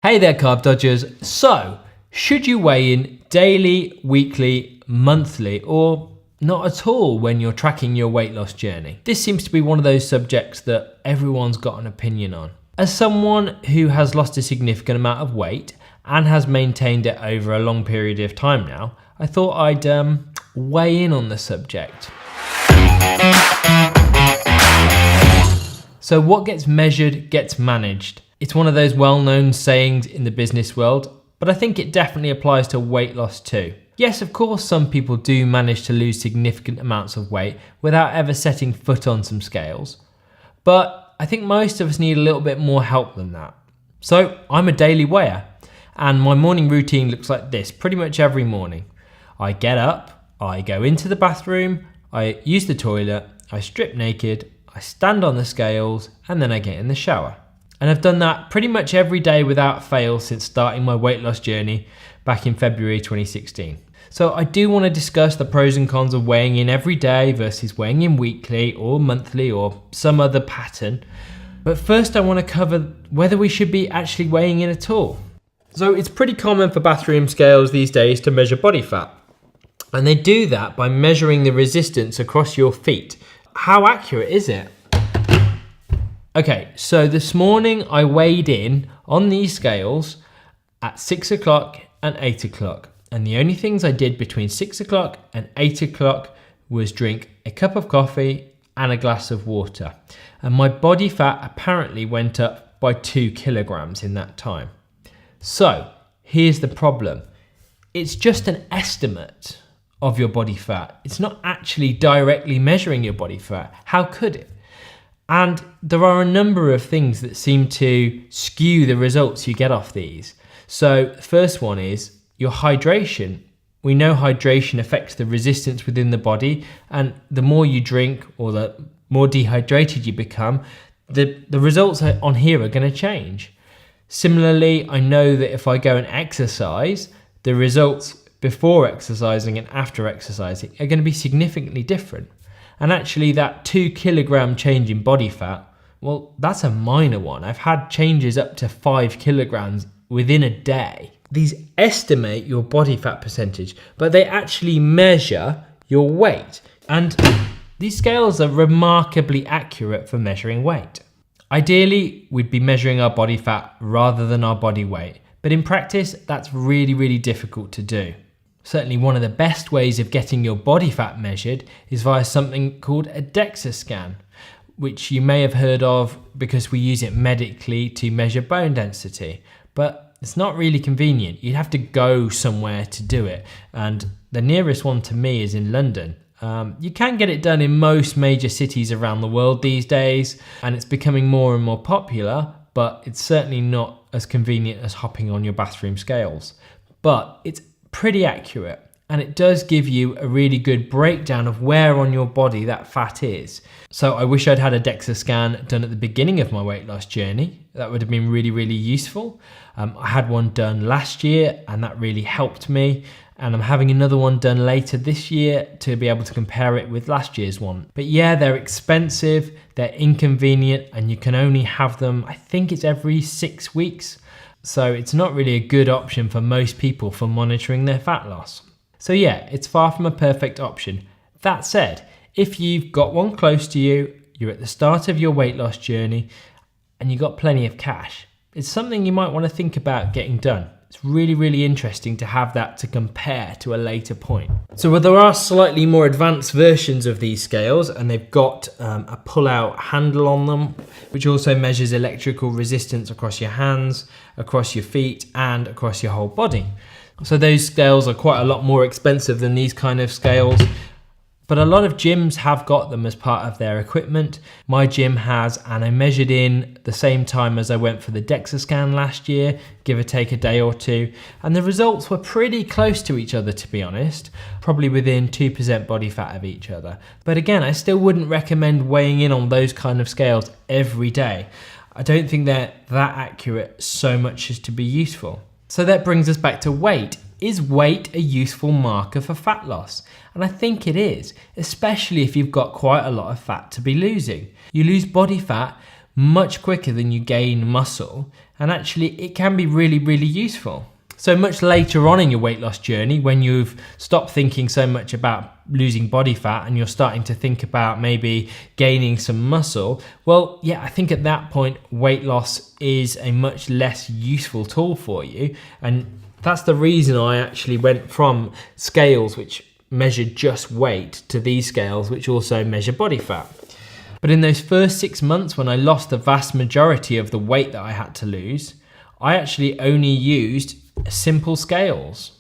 Hey there, Carb Dodgers. So, should you weigh in daily, weekly, monthly, or not at all when you're tracking your weight loss journey? This seems to be one of those subjects that everyone's got an opinion on. As someone who has lost a significant amount of weight and has maintained it over a long period of time now, I thought I'd weigh in on the subject. So what gets measured gets managed. It's one of those well-known sayings in the business world, but I think it definitely applies to weight loss too. Yes, of course, some people do manage to lose significant amounts of weight without ever setting foot on some scales, but I think most of us need a little bit more help than that. So I'm a daily weigher, and my morning routine looks like this pretty much every morning. I get up, I go into the bathroom, I use the toilet, I strip naked, I stand on the scales, and then I get in the shower. And I've done that pretty much every day without fail since starting my weight loss journey back in February 2016. So I do want to discuss the pros and cons of weighing in every day versus weighing in weekly or monthly or some other pattern. But first I want to cover whether we should be actually weighing in at all. So it's pretty common for bathroom scales these days to measure body fat. And they do that by measuring the resistance across your feet. How accurate is it? Okay, so this morning I weighed in on these scales at 6 o'clock and 8 o'clock. And the only things I did between 6 o'clock and 8 o'clock was drink a cup of coffee and a glass of water. And my body fat apparently went up by 2 kilograms in that time. So here's the problem. It's just an estimate of your body fat. It's not actually directly measuring your body fat. How could it? And there are a number of things that seem to skew the results you get off these. So the first one is your hydration. We know hydration affects the resistance within the body, and the more you drink or the more dehydrated you become, the results on here are going to change. Similarly, I know that if I go and exercise, the results before exercising and after exercising are going to be significantly different. And actually that 2 kilogram change in body fat, well, that's a minor one. I've had changes up to 5 kilograms within a day. These estimate your body fat percentage, but they actually measure your weight. And these scales are remarkably accurate for measuring weight. Ideally, we'd be measuring our body fat rather than our body weight, but in practice, that's really difficult to do. Certainly one of the best ways of getting your body fat measured is via something called a DEXA scan, which you may have heard of because we use it medically to measure bone density, but it's not really convenient. You'd have to go somewhere to do it, and the nearest one to me is in London. You can get it done in most major cities around the world these days, and it's becoming more and more popular, but it's certainly not as convenient as hopping on your bathroom scales. But it's pretty accurate, and it does give you a really good breakdown of where on your body that fat is. So I wish I'd had a DEXA scan done at the beginning of my weight loss journey. That would have been really useful. I had one done last year and that really helped me, and I'm having another one done later this year to be able to compare it with last year's one. But yeah, they're expensive, they're inconvenient, and you can only have them, I think it's every 6 weeks. So it's not really a good option for most people for monitoring their fat loss. So yeah, it's far from a perfect option. That said, if you've got one close to you, you're at the start of your weight loss journey, and you've got plenty of cash, it's something you might want to think about getting done. It's really interesting to have that to compare to a later point. So there are slightly more advanced versions of these scales, and they've got a pull-out handle on them, which also measures electrical resistance across your hands, across your feet, and across your whole body. So those scales are quite a lot more expensive than these kind of scales, but a lot of gyms have got them as part of their equipment. My gym has, and I measured in the same time as I went for the DEXA scan last year, give or take a day or two, and the results were pretty close to each other, to be honest, probably within 2% body fat of each other. But again, I still wouldn't recommend weighing in on those kind of scales every day. I don't think they're that accurate so much as to be useful. So that brings us back to weight. Is weight a useful marker for fat loss? And I think it is, especially if you've got quite a lot of fat to be losing. You lose body fat much quicker than you gain muscle, and actually it can be really, really useful. So much later on in your weight loss journey, when you've stopped thinking so much about losing body fat and you're starting to think about maybe gaining some muscle, well, yeah, I think at that point, weight loss is a much less useful tool for you. And that's the reason I actually went from scales which measured just weight to these scales which also measure body fat. But in those first 6 months when I lost the vast majority of the weight that I had to lose, I actually only used simple scales.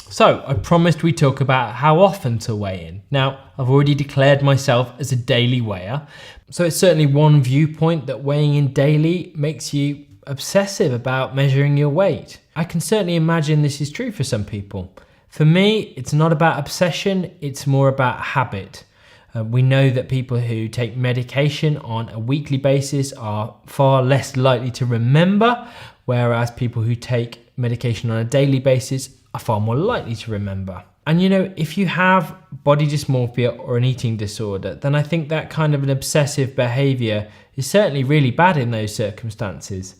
So I promised we'd talk about how often to weigh in. Now, I've already declared myself as a daily weigher, so it's certainly one viewpoint that weighing in daily makes you obsessive about measuring your weight. I can certainly imagine this is true for some people. For me, it's not about obsession, it's more about habit. We know that people who take medication on a weekly basis are far less likely to remember, whereas people who take medication on a daily basis are far more likely to remember. And you know, if you have body dysmorphia or an eating disorder, then I think that kind of an obsessive behavior is certainly really bad in those circumstances.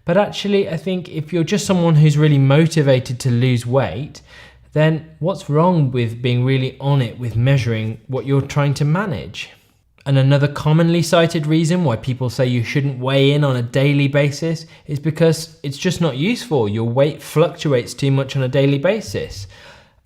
But actually, I think if you're just someone who's really motivated to lose weight, then what's wrong with being really on it with measuring what you're trying to manage? And another commonly cited reason why people say you shouldn't weigh in on a daily basis is because it's just not useful. Your weight fluctuates too much on a daily basis.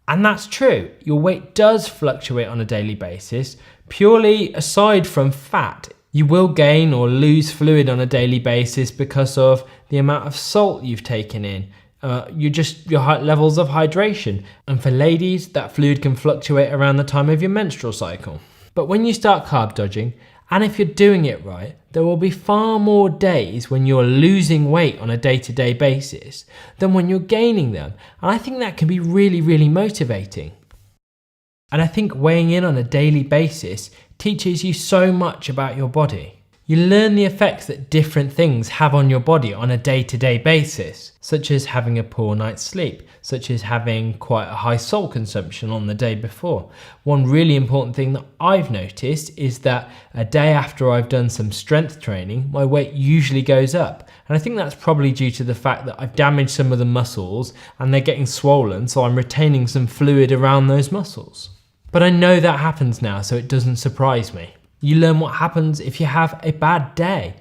And that's true. Your weight does fluctuate on a daily basis. Purely aside from fat, you will gain or lose fluid on a daily basis because of the amount of salt you've taken in. Your levels of hydration. And for ladies, that fluid can fluctuate around the time of your menstrual cycle. But when you start carb dodging, and if you're doing it right, there will be far more days when you're losing weight on a day-to-day basis than when you're gaining them. And I think that can be really, really motivating. And I think weighing in on a daily basis teaches you so much about your body. You learn the effects that different things have on your body on a day-to-day basis, such as having a poor night's sleep, such as having quite a high salt consumption on the day before. One really important thing that I've noticed is that a day after I've done some strength training, my weight usually goes up. And I think that's probably due to the fact that I've damaged some of the muscles and they're getting swollen, so I'm retaining some fluid around those muscles. But I know that happens now, so it doesn't surprise me. You learn what happens if you have a bad day.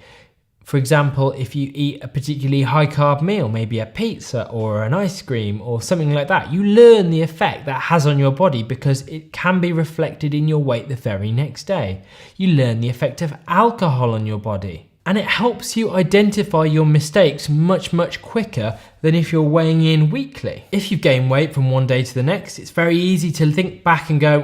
For example, if you eat a particularly high carb meal, maybe a pizza or an ice cream or something like that, you learn the effect that has on your body because it can be reflected in your weight the very next day. You learn the effect of alcohol on your body. And it helps you identify your mistakes much, much quicker than if you're weighing in weekly. If you gain weight from one day to the next, it's very easy to think back and go,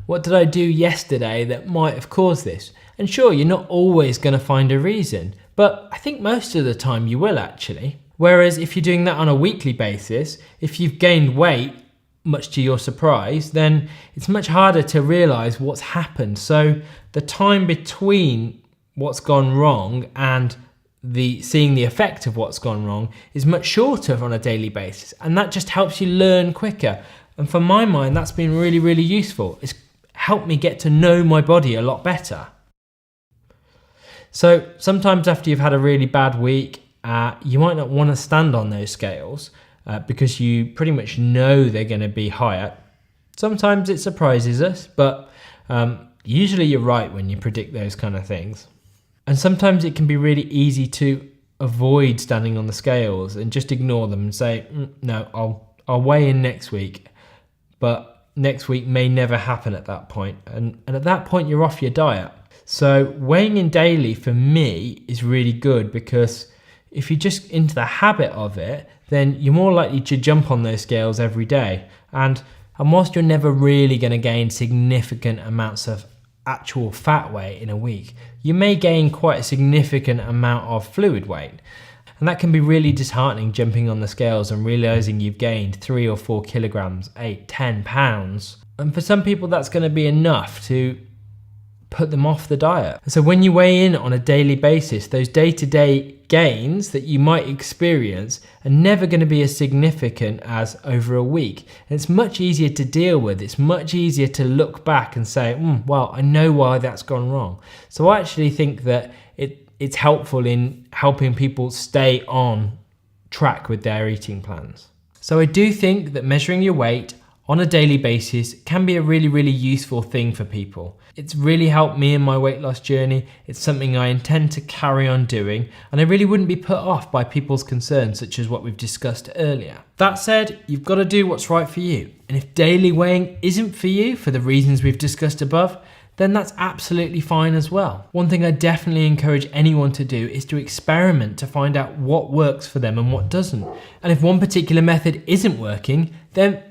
what did I do yesterday that might have caused this? And sure, you're not always going to find a reason, but I think most of the time you will actually. Whereas if you're doing that on a weekly basis, if you've gained weight, much to your surprise, then it's much harder to realize what's happened. So the time between what's gone wrong and seeing the effect of what's gone wrong is much shorter on a daily basis, and that just helps you learn quicker. And for my mind, that's been really, really useful. It's helped me get to know my body a lot better. So sometimes after you've had a really bad week, you might not want to stand on those scales because you pretty much know they're going to be higher. Sometimes it surprises us, but usually you're right when you predict those kind of things. And sometimes it can be really easy to avoid standing on the scales and just ignore them and say, no, I'll weigh in next week. But next week may never happen at that point. And at that point, you're off your diet. So weighing in daily for me is really good because if you're just into the habit of it, then you're more likely to jump on those scales every day. And whilst you're never really going to gain significant amounts of actual fat weight in a week, you may gain quite a significant amount of fluid weight. And that can be really disheartening, jumping on the scales and realizing you've gained 3 or 4 kilograms, 8, 10 pounds. And for some people, that's going to be enough to put them off the diet. So when you weigh in on a daily basis, those day-to-day gains that you might experience are never going to be as significant as over a week. And it's much easier to deal with. It's much easier to look back and say, well, I know why that's gone wrong. So I actually think that it's helpful in helping people stay on track with their eating plans. So I do think that measuring your weight on a daily basis can be a really, really useful thing for people. It's really helped me in my weight loss journey. It's something I intend to carry on doing, and I really wouldn't be put off by people's concerns, such as what we've discussed earlier. That said, you've got to do what's right for you. And if daily weighing isn't for you for the reasons we've discussed above, then that's absolutely fine as well. One thing I definitely encourage anyone to do is to experiment to find out what works for them and what doesn't. And if one particular method isn't working, then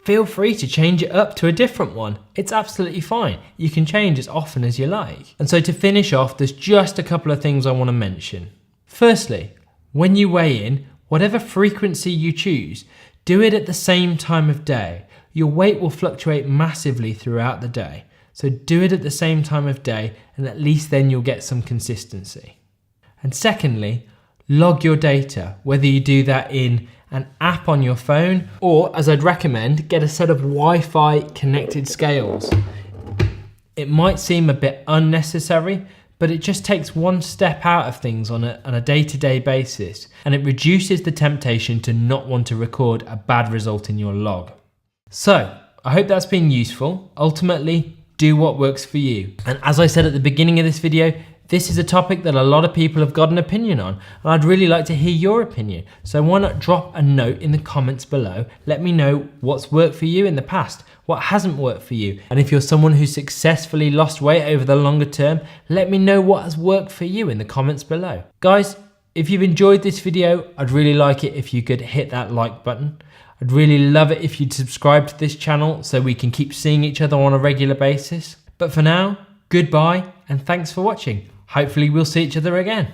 feel free to change it up to a different one. It's absolutely fine. You can change as often as you like. And so to finish off, there's just a couple of things I want to mention. Firstly, when you weigh in, whatever frequency you choose, do it at the same time of day. Your weight will fluctuate massively throughout the day. So do it at the same time of day, and at least then you'll get some consistency. And secondly, log your data, whether you do that in an app on your phone, or as I'd recommend, get a set of Wi-Fi connected scales. It might seem a bit unnecessary, but it just takes one step out of things on a day-to-day basis, and it reduces the temptation to not want to record a bad result in your log. So, I hope that's been useful. Ultimately, do what works for you. And as I said at the beginning of this video, this is a topic that a lot of people have got an opinion on, and I'd really like to hear your opinion. So why not drop a note in the comments below? Let me know what's worked for you in the past, what hasn't worked for you. And if you're someone who's successfully lost weight over the longer term, let me know what has worked for you in the comments below. Guys, if you've enjoyed this video, I'd really like it if you could hit that like button. I'd really love it if you'd subscribe to this channel so we can keep seeing each other on a regular basis. But for now, goodbye and thanks for watching. Hopefully we'll see each other again.